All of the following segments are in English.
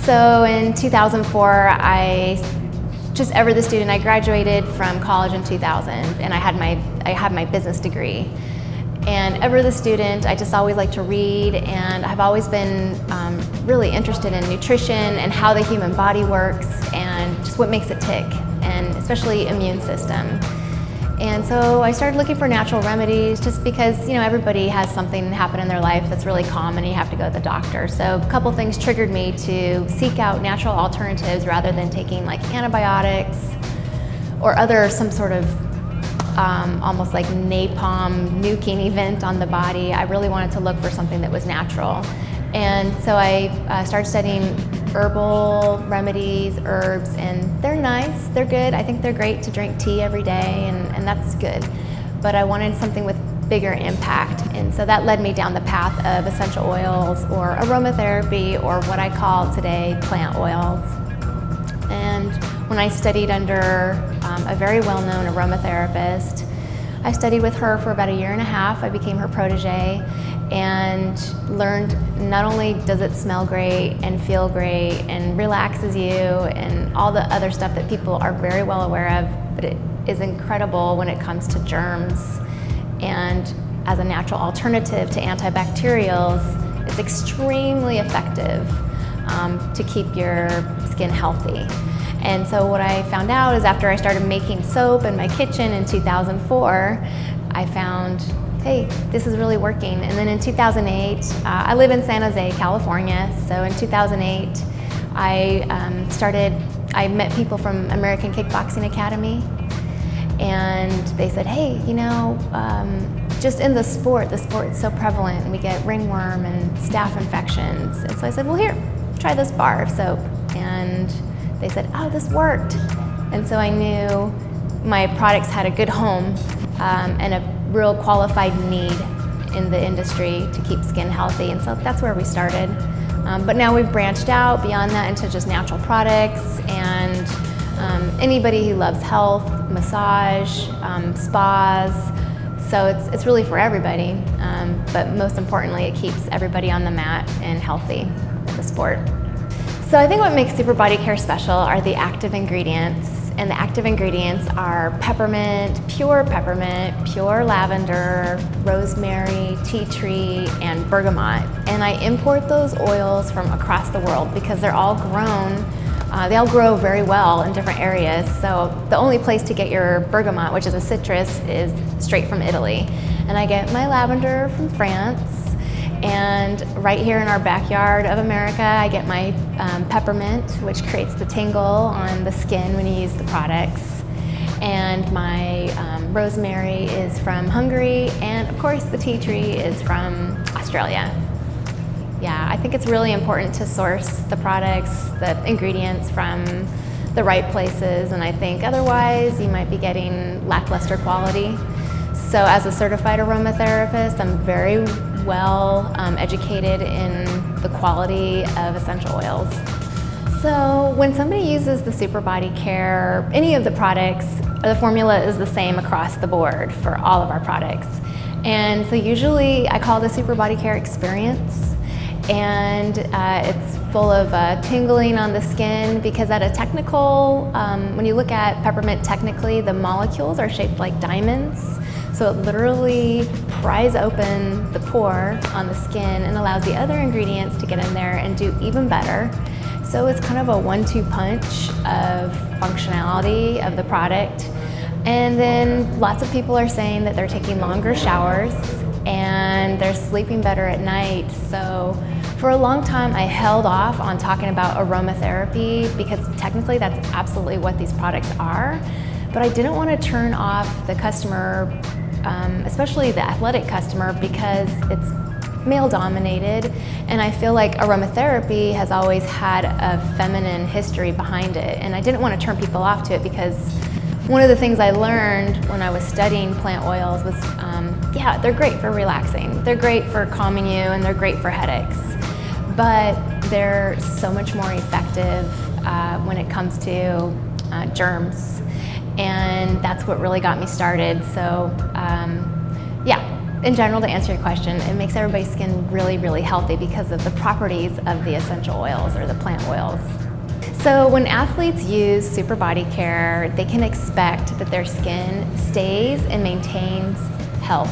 So in 2004, just ever the student, I graduated from college in 2000, and I had my business degree. And ever the student, I just always like to read, and I've always been really interested in nutrition and how the human body works and just what makes it tick, and especially immune system. And so I started looking for natural remedies just because, everybody has something happen in their life that's really common and you have to go to the doctor. So a couple things triggered me to seek out natural alternatives rather than taking like antibiotics or some sort of almost like napalm nuking event on the body. I really wanted to look for something that was natural. And so I started studying herbal remedies, herbs, and they're nice, they're good. I think they're great to drink tea every day, and that's good. But I wanted something with bigger impact, and so that led me down the path of essential oils or aromatherapy, or what I call today plant oils. And when I studied under a very well-known aromatherapist, I studied with her for about 1.5 years. I became her protege and learned not only does it smell great and feel great and relaxes you and all the other stuff that people are very well aware of, but it is incredible when it comes to germs. And as a natural alternative to antibacterials, it's extremely effective to keep your skin healthy. And so what I found out is after I started making soap in my kitchen in 2004, I found, hey, this is really working. And then in 2008, I live in San Jose, California. So in 2008, I met people from American Kickboxing Academy, and they said, hey, just in the sport is so prevalent, and we get ringworm and staph infections. And so I said, well, here, try this bar of soap. And they said, oh, this worked. And so I knew my products had a good home and a real qualified need in the industry to keep skin healthy. And so that's where we started. But now we've branched out beyond that into just natural products, and anybody who loves health, massage, spas. So it's really for everybody. But most importantly, it keeps everybody on the mat and healthy in the sport. So I think what makes Super Body Care special are the active ingredients. And the active ingredients are peppermint, pure lavender, rosemary, tea tree, and bergamot. And I import those oils from across the world because they're all grown. They all grow very well in different areas. So the only place to get your bergamot, which is a citrus, is straight from Italy. And I get my lavender from France. And right here in our backyard of America, I get my peppermint, which creates the tingle on the skin when you use the products. And my rosemary is from Hungary, and of course the tea tree is from Australia. Yeah, I think it's really important to source the products, the ingredients from the right places, and I think otherwise you might be getting lackluster quality. So as a certified aromatherapist, I'm very well educated in the quality of essential oils. So when somebody uses the Super Body Care, any of the products, the formula is the same across the board for all of our products. And so usually I call it the Super Body Care experience. And it's full of tingling on the skin, because at a technical, when you look at peppermint technically, the molecules are shaped like diamonds. So it literally pries open the pore on the skin and allows the other ingredients to get in there and do even better. So it's kind of a 1-2 punch of functionality of the product. And then lots of people are saying that they're taking longer showers and they're sleeping better at night. So for a long time, I held off on talking about aromatherapy because technically that's absolutely what these products are. But I didn't want to turn off the customer, especially the athletic customer, because it's male-dominated, and I feel like aromatherapy has always had a feminine history behind it, and I didn't want to turn people off to it, because one of the things I learned when I was studying plant oils was, yeah, they're great for relaxing, they're great for calming you, and they're great for headaches, but they're so much more effective when it comes to germs. And that's what really got me started. So yeah, in general, to answer your question, it makes everybody's skin really, really healthy because of the properties of the essential oils or the plant oils. So when athletes use Super Body Care, they can expect that their skin stays and maintains health.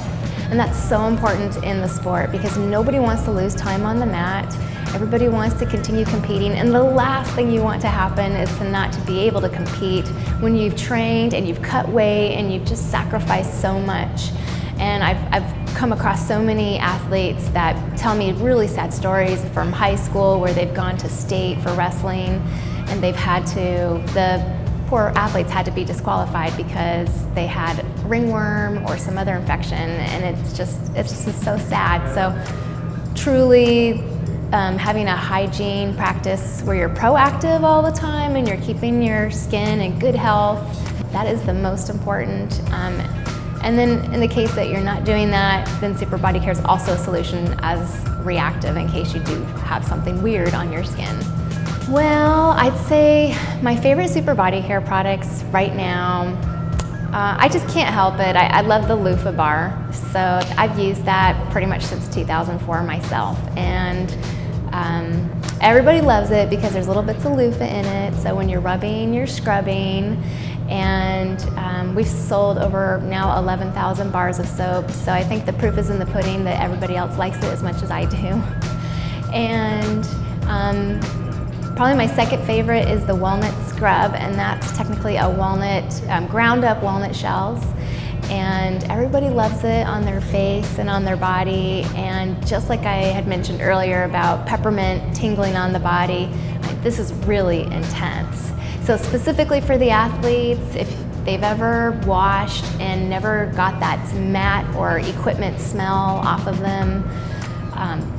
And that's so important in the sport because nobody wants to lose time on the mat. Everybody wants to continue competing, and the last thing you want to happen is to not to be able to compete when you've trained and you've cut weight and you've just sacrificed so much. And I've come across so many athletes that tell me really sad stories from high school where they've gone to state for wrestling and they've had to, the poor athletes had to be disqualified because they had ringworm or some other infection, and it's just so sad. So truly having a hygiene practice where you're proactive all the time and you're keeping your skin in good health, that is the most important. And then in the case that you're not doing that, then Super Body Care is also a solution as reactive in case you do have something weird on your skin. Well, I'd say my favorite Super Body Care products right now, I just can't help it. I love the loofah bar. So I've used that pretty much since 2004 myself. And everybody loves it because there's little bits of loofah in it. So when you're rubbing, you're scrubbing. And we've sold over now 11,000 bars of soap. So I think the proof is in the pudding that everybody else likes it as much as I do. And probably my second favorite is the walnut scrub, and that's technically a walnut, ground up walnut shells. And everybody loves it on their face and on their body. And just like I had mentioned earlier about peppermint tingling on the body, this is really intense. So specifically for the athletes, if they've ever washed and never got that mat or equipment smell off of them,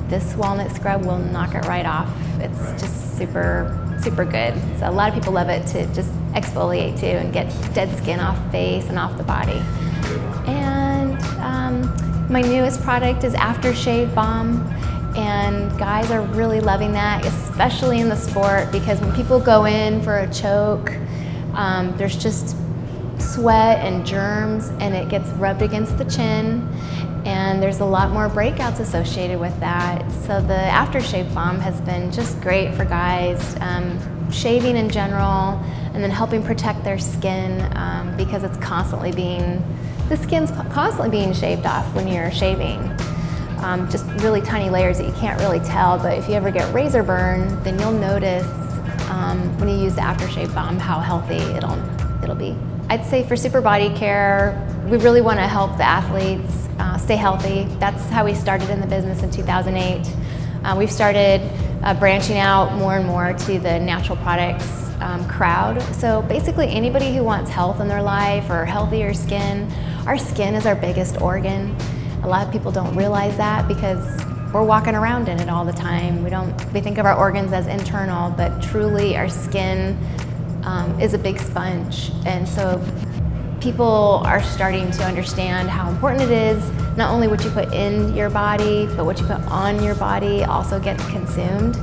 this walnut scrub will knock it right off. It's just super, super good. So a lot of people love it to just exfoliate too and get dead skin off face and off the body. And my newest product is Aftershave Balm. And guys are really loving that, especially in the sport, because when people go in for a choke, there's just sweat and germs, and it gets rubbed against the chin, and there's a lot more breakouts associated with that. So the Aftershave Balm has been just great for guys, shaving in general, and then helping protect their skin because it's constantly the skin's constantly being shaved off when you're shaving. Just really tiny layers that you can't really tell, but if you ever get razor burn, then you'll notice when you use the Aftershave Balm how healthy it'll be. I'd say for Super Body Care, we really want to help the athletes stay healthy. That's how we started in the business in 2008. We've started branching out more and more to the natural products crowd. So basically anybody who wants health in their life or healthier skin, our skin is our biggest organ. A lot of people don't realize that because we're walking around in it all the time. We think of our organs as internal, but truly our skin is a big sponge. And so people are starting to understand how important it is, not only what you put in your body, but what you put on your body also gets consumed.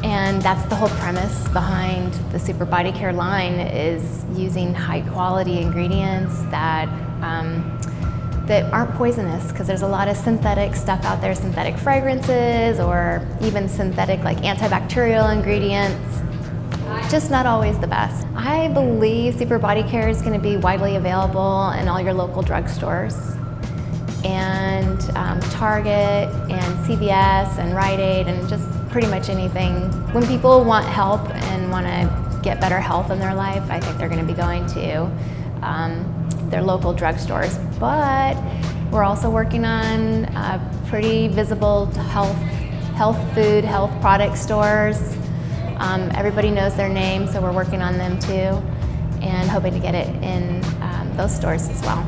And that's the whole premise behind the Super Body Care line, is using high quality ingredients that aren't poisonous, because there's a lot of synthetic stuff out there, synthetic fragrances or even synthetic like antibacterial ingredients. Just not always the best. I believe Super Body Care is going to be widely available in all your local drugstores and Target and CVS and Rite Aid and just pretty much anything. When people want help and want to get better health in their life, I think they're going to be going to their local drugstores. But we're also working on pretty visible health food, health product stores. Everybody knows their name, so we're working on them too, and hoping to get it in those stores as well.